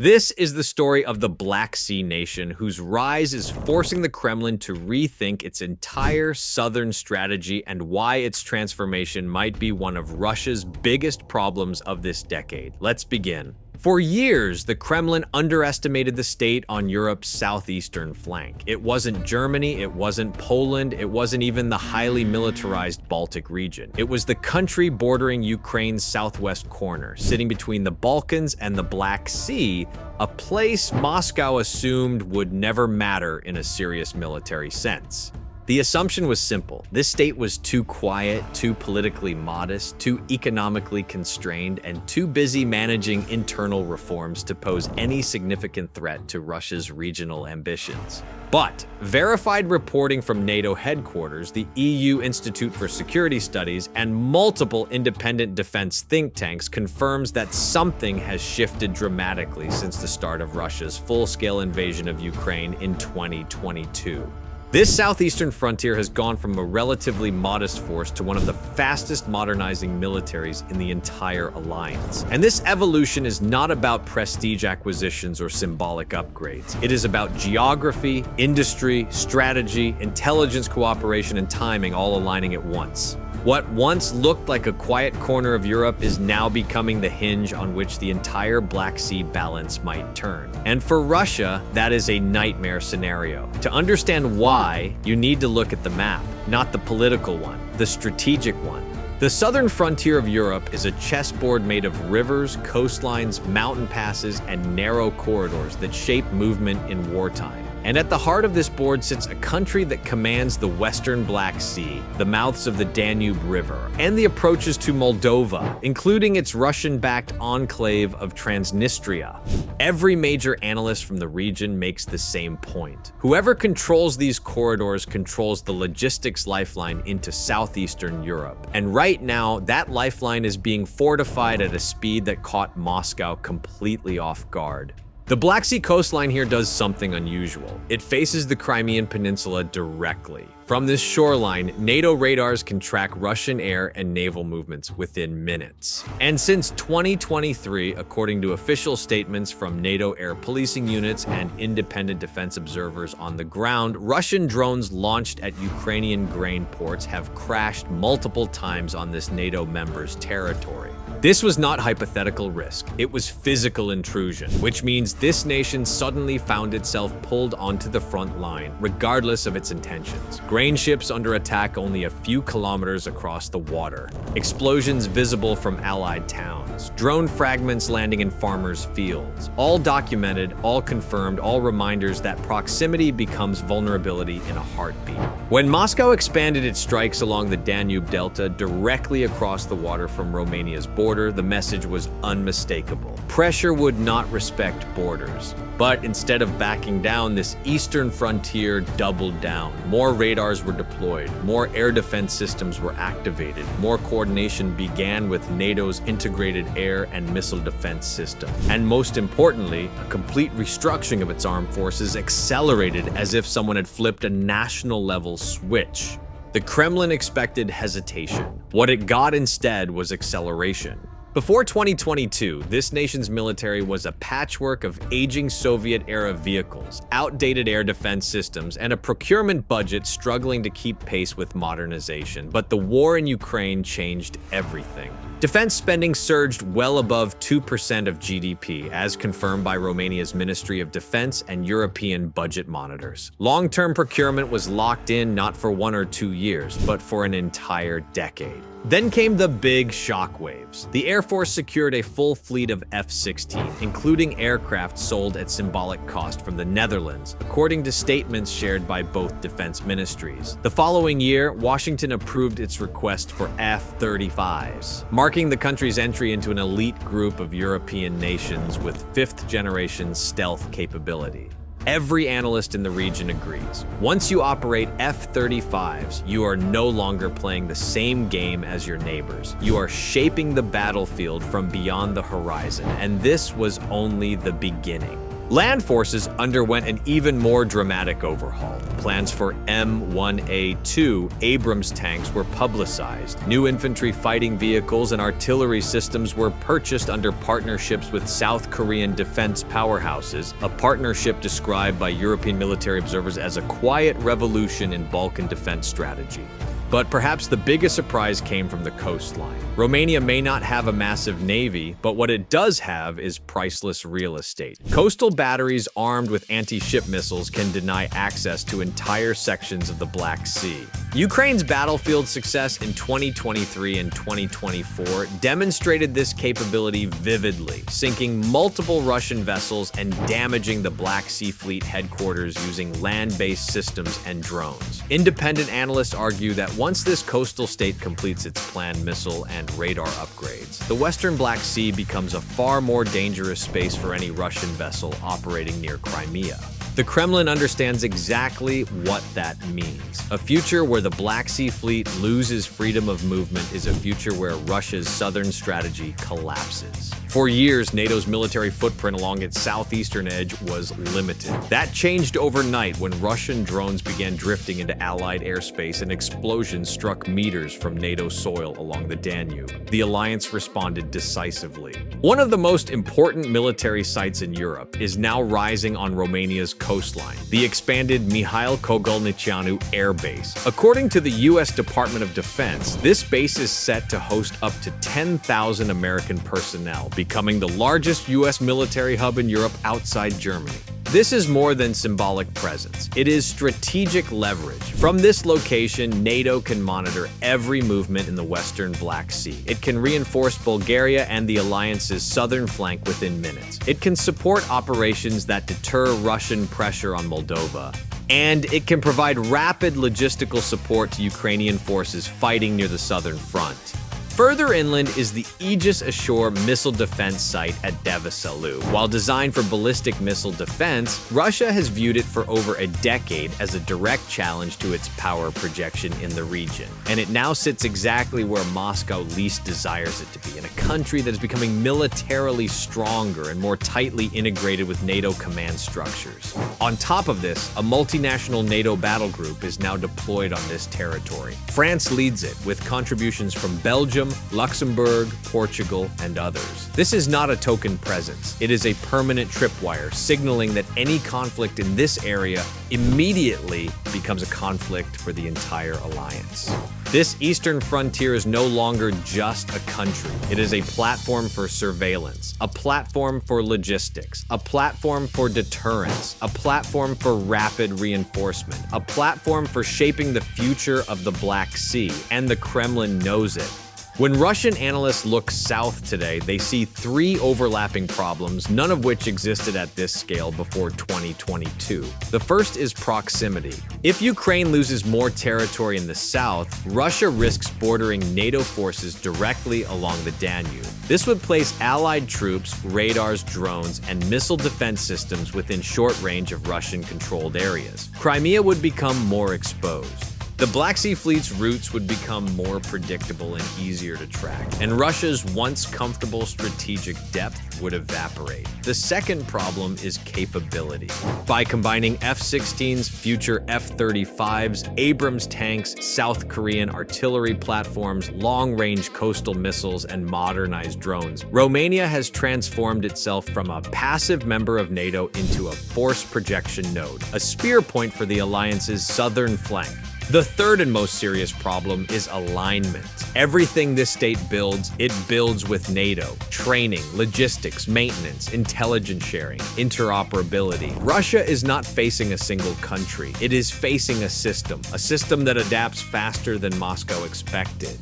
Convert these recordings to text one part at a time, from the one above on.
This is the story of the Black Sea nation whose rise is forcing the Kremlin to rethink its entire southern strategy and why its transformation might be one of Russia's biggest problems of this decade. Let's begin. For years, the Kremlin underestimated the state on Europe's southeastern flank. It wasn't Germany, it wasn't Poland, it wasn't even the highly militarized Baltic region. It was the country bordering Ukraine's southwest corner, sitting between the Balkans and the Black Sea, a place Moscow assumed would never matter in a serious military sense. The assumption was simple. This state was too quiet, too politically modest, too economically constrained, and too busy managing internal reforms to pose any significant threat to Russia's regional ambitions. But verified reporting from NATO headquarters, the EU Institute for Security Studies, and multiple independent defense think tanks confirms that something has shifted dramatically since the start of Russia's full-scale invasion of Ukraine in 2022. This southeastern frontier has gone from a relatively modest force to one of the fastest modernizing militaries in the entire alliance. And this evolution is not about prestige acquisitions or symbolic upgrades. It is about geography, industry, strategy, intelligence cooperation, and timing all aligning at once. What once looked like a quiet corner of Europe is now becoming the hinge on which the entire Black Sea balance might turn. And for Russia, that is a nightmare scenario. To understand why, you need to look at the map, not the political one, the strategic one. The southern frontier of Europe is a chessboard made of rivers, coastlines, mountain passes, and narrow corridors that shape movement in wartime. And at the heart of this board sits a country that commands the western Black Sea, the mouths of the Danube River, and the approaches to Moldova, including its Russian-backed enclave of Transnistria. Every major analyst from the region makes the same point. Whoever controls these corridors controls the logistics lifeline into southeastern Europe. And right now, that lifeline is being fortified at a speed that caught Moscow completely off guard. The Black Sea coastline here does something unusual. It faces the Crimean Peninsula directly. From this shoreline, NATO radars can track Russian air and naval movements within minutes. And since 2023, according to official statements from NATO air policing units and independent defense observers on the ground, Russian drones launched at Ukrainian grain ports have crashed multiple times on this NATO member's territory. This was not hypothetical risk, it was physical intrusion, which means this nation suddenly found itself pulled onto the front line, regardless of its intentions. Grain ships under attack only a few kilometers across the water, explosions visible from allied towns, drone fragments landing in farmers' fields, all documented, all confirmed, all reminders that proximity becomes vulnerability in a heartbeat. When Moscow expanded its strikes along the Danube Delta directly across the water from Romania's border, the message was unmistakable. Pressure would not respect borders. But instead of backing down, this eastern frontier doubled down. More radars were deployed, more air defense systems were activated, more coordination began with NATO's integrated air and missile defense system. And most importantly, a complete restructuring of its armed forces accelerated as if someone had flipped a national-level switch. The Kremlin expected hesitation. What it got instead was acceleration. Before 2022, this nation's military was a patchwork of aging Soviet-era vehicles, outdated air defense systems, and a procurement budget struggling to keep pace with modernization. But the war in Ukraine changed everything. Defense spending surged well above 2% of GDP, as confirmed by Romania's Ministry of Defense and European budget monitors. Long-term procurement was locked in not for 1 or 2 years, but for an entire decade. Then came the big shockwaves. The Air Force secured a full fleet of F-16, including aircraft sold at symbolic cost from the Netherlands, according to statements shared by both defense ministries. The following year, Washington approved its request for F-35s, marking the country's entry into an elite group of European nations with fifth-generation stealth capability. Every analyst in the region agrees. Once you operate F-35s, you are no longer playing the same game as your neighbors. You are shaping the battlefield from beyond the horizon, and this was only the beginning. Land forces underwent an even more dramatic overhaul. Plans for M1A2 Abrams tanks were publicized. New infantry fighting vehicles and artillery systems were purchased under partnerships with South Korean defense powerhouses, a partnership described by European military observers as a quiet revolution in Balkan defense strategy. But perhaps the biggest surprise came from the coastline. Romania may not have a massive navy, but what it does have is priceless real estate. Coastal batteries armed with anti-ship missiles can deny access to entire sections of the Black Sea. Ukraine's battlefield success in 2023 and 2024 demonstrated this capability vividly, sinking multiple Russian vessels and damaging the Black Sea Fleet headquarters using land-based systems and drones. Independent analysts argue that once this coastal state completes its planned missile and radar upgrades, the Western Black Sea becomes a far more dangerous space for any Russian vessel operating near Crimea. The Kremlin understands exactly what that means. A future where the Black Sea Fleet loses freedom of movement is a future where Russia's southern strategy collapses. For years, NATO's military footprint along its southeastern edge was limited. That changed overnight when Russian drones began drifting into Allied airspace and explosions struck meters from NATO soil along the Danube. The alliance responded decisively. One of the most important military sites in Europe is now rising on Romania's coastline, the expanded Mihail Kogolnicianu Air Base. According to the U.S. Department of Defense, this base is set to host up to 10,000 American personnel, becoming the largest U.S. military hub in Europe outside Germany. This is more than symbolic presence. It is strategic leverage. From this location, NATO can monitor every movement in the Western Black Sea. It can reinforce Bulgaria and the alliance's southern flank within minutes. It can support operations that deter Russian pressure on Moldova. And it can provide rapid logistical support to Ukrainian forces fighting near the southern front. Further inland is the Aegis Ashore missile defense site at Devesalu. While designed for ballistic missile defense, Russia has viewed it for over a decade as a direct challenge to its power projection in the region. And it now sits exactly where Moscow least desires it to be, in a country that is becoming militarily stronger and more tightly integrated with NATO command structures. On top of this, a multinational NATO battle group is now deployed on this territory. France leads it, with contributions from Belgium, Luxembourg, Portugal, and others. This is not a token presence. It is a permanent tripwire, signaling that any conflict in this area immediately becomes a conflict for the entire alliance. This eastern frontier is no longer just a country. It is a platform for surveillance, a platform for logistics, a platform for deterrence, a platform for rapid reinforcement, a platform for shaping the future of the Black Sea, and the Kremlin knows it. When Russian analysts look south today, they see three overlapping problems, none of which existed at this scale before 2022. The first is proximity. If Ukraine loses more territory in the south, Russia risks bordering NATO forces directly along the Danube. This would place Allied troops, radars, drones, and missile defense systems within short range of Russian-controlled areas. Crimea would become more exposed. The Black Sea Fleet's routes would become more predictable and easier to track, and Russia's once comfortable strategic depth would evaporate. The second problem is capability. By combining F-16s, future F-35s, Abrams tanks, South Korean artillery platforms, long-range coastal missiles, and modernized drones, Romania has transformed itself from a passive member of NATO into a force projection node, a spear point for the alliance's southern flank. The third and most serious problem is alignment. Everything this state builds, it builds with NATO. Training, logistics, maintenance, intelligence sharing, interoperability. Russia is not facing a single country. It is facing a system that adapts faster than Moscow expected.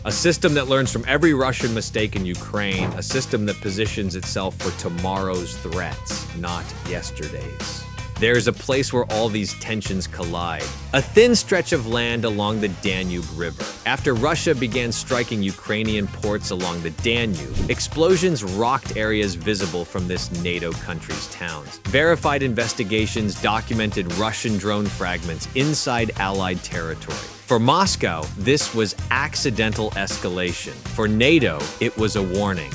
A system that learns from every Russian mistake in Ukraine, a system that positions itself for tomorrow's threats, not yesterday's. There's a place where all these tensions collide. A thin stretch of land along the Danube River. After Russia began striking Ukrainian ports along the Danube, explosions rocked areas visible from this NATO country's towns. Verified investigations documented Russian drone fragments inside Allied territory. For Moscow, this was accidental escalation. For NATO, it was a warning.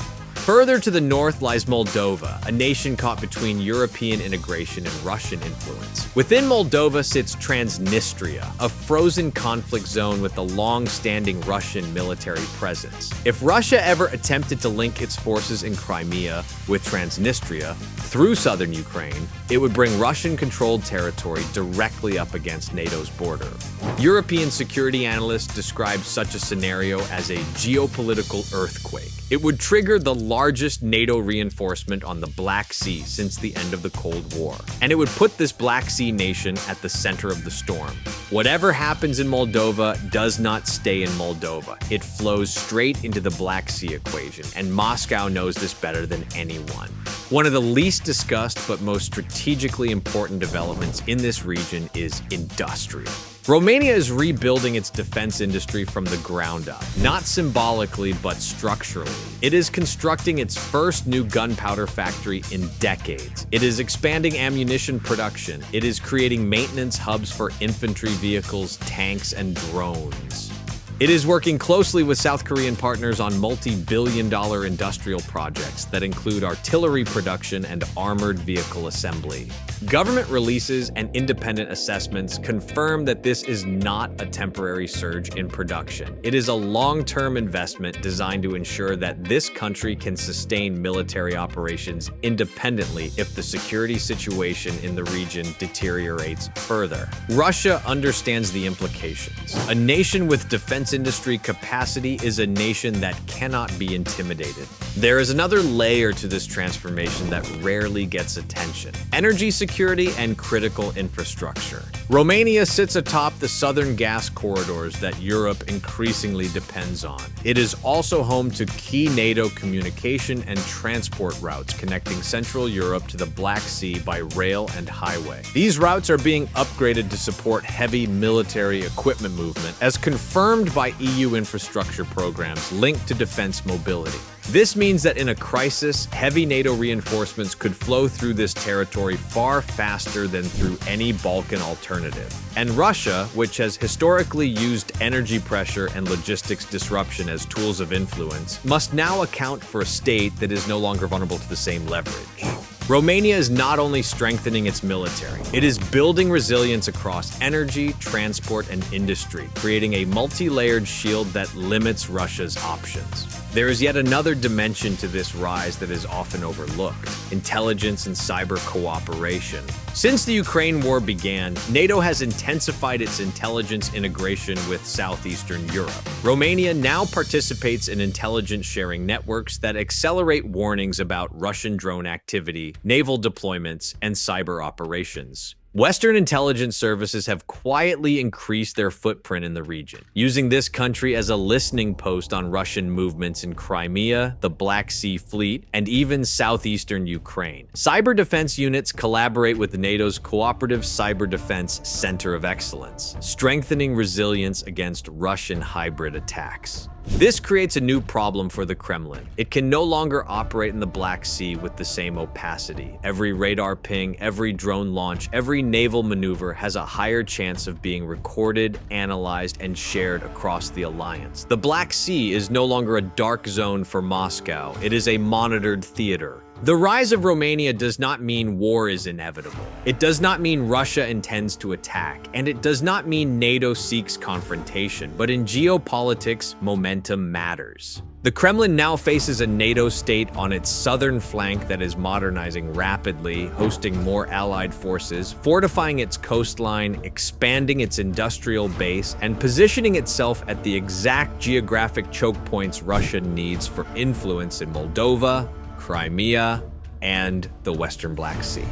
Further to the north lies Moldova, a nation caught between European integration and Russian influence. Within Moldova sits Transnistria, a frozen conflict zone with a long-standing Russian military presence. If Russia ever attempted to link its forces in Crimea with Transnistria through southern Ukraine, it would bring Russian-controlled territory directly up against NATO's border. European security analysts describe such a scenario as a geopolitical earthquake. It would trigger the largest NATO reinforcement on the Black Sea since the end of the Cold War, and it would put this Black Sea nation at the center of the storm. Whatever happens in Moldova does not stay in Moldova. It flows straight into the Black Sea equation, and Moscow knows this better than anyone. One of the least discussed but most strategically important developments in this region is industrial. Romania is rebuilding its defense industry from the ground up, not symbolically but structurally. It is constructing its first new gunpowder factory in decades. It is expanding ammunition production. It is creating maintenance hubs for infantry vehicles, tanks, and drones. It is working closely with South Korean partners on multi-billion-dollar industrial projects that include artillery production and armored vehicle assembly. Government releases and independent assessments confirm that this is not a temporary surge in production. It is a long-term investment designed to ensure that this country can sustain military operations independently if the security situation in the region deteriorates further. Russia understands the implications. A nation with defense industry capacity is a nation that cannot be intimidated. There is another layer to this transformation that rarely gets attention: energy security and critical infrastructure. Romania sits atop the southern gas corridors that Europe increasingly depends on. It is also home to key NATO communication and transport routes connecting Central Europe to the Black Sea by rail and highway. These routes are being upgraded to support heavy military equipment movement, as confirmed by EU infrastructure programs linked to defense mobility. This means that in a crisis, heavy NATO reinforcements could flow through this territory far faster than through any Balkan alternative. And Russia, which has historically used energy pressure and logistics disruption as tools of influence, must now account for a state that is no longer vulnerable to the same leverage. Romania is not only strengthening its military, it is building resilience across energy, transport, and industry, creating a multi-layered shield that limits Russia's options. There is yet another dimension to this rise that is often overlooked: intelligence and cyber cooperation. Since the Ukraine war began, NATO has intensified its intelligence integration with southeastern Europe. Romania now participates in intelligence sharing networks that accelerate warnings about Russian drone activity, naval deployments, and cyber operations. Western intelligence services have quietly increased their footprint in the region, using this country as a listening post on Russian movements in Crimea, the Black Sea Fleet, and even southeastern Ukraine. Cyber defense units collaborate with NATO's Cooperative Cyber Defense Center of Excellence, strengthening resilience against Russian hybrid attacks. This creates a new problem for the Kremlin. It can no longer operate in the Black Sea with the same opacity. Every radar ping, every drone launch, every naval maneuver has a higher chance of being recorded, analyzed, and shared across the alliance. The Black Sea is no longer a dark zone for Moscow. It is a monitored theater. The rise of Romania does not mean war is inevitable. It does not mean Russia intends to attack, and it does not mean NATO seeks confrontation, but in geopolitics, momentum matters. The Kremlin now faces a NATO state on its southern flank that is modernizing rapidly, hosting more allied forces, fortifying its coastline, expanding its industrial base, and positioning itself at the exact geographic choke points Russia needs for influence in Moldova, Crimea, and the Western Black Sea.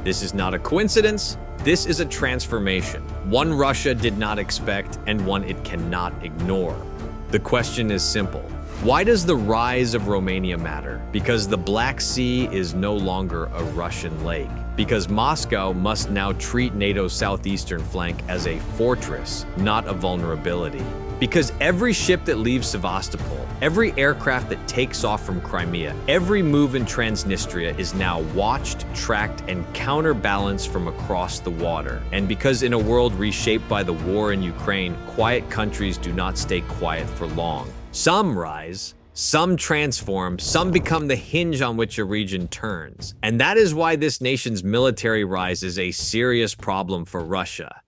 This is not a coincidence. This is a transformation, one Russia did not expect and one it cannot ignore. The question is simple. Why does the rise of Romania matter? Because the Black Sea is no longer a Russian lake. Because Moscow must now treat NATO's southeastern flank as a fortress, not a vulnerability. Because every ship that leaves Sevastopol, every aircraft that takes off from Crimea, every move in Transnistria is now watched, tracked, and counterbalanced from across the water. And because in a world reshaped by the war in Ukraine, quiet countries do not stay quiet for long. Some rise, Some transform, some become the hinge on which a region turns. And that is why this nation's military rise is a serious problem for Russia.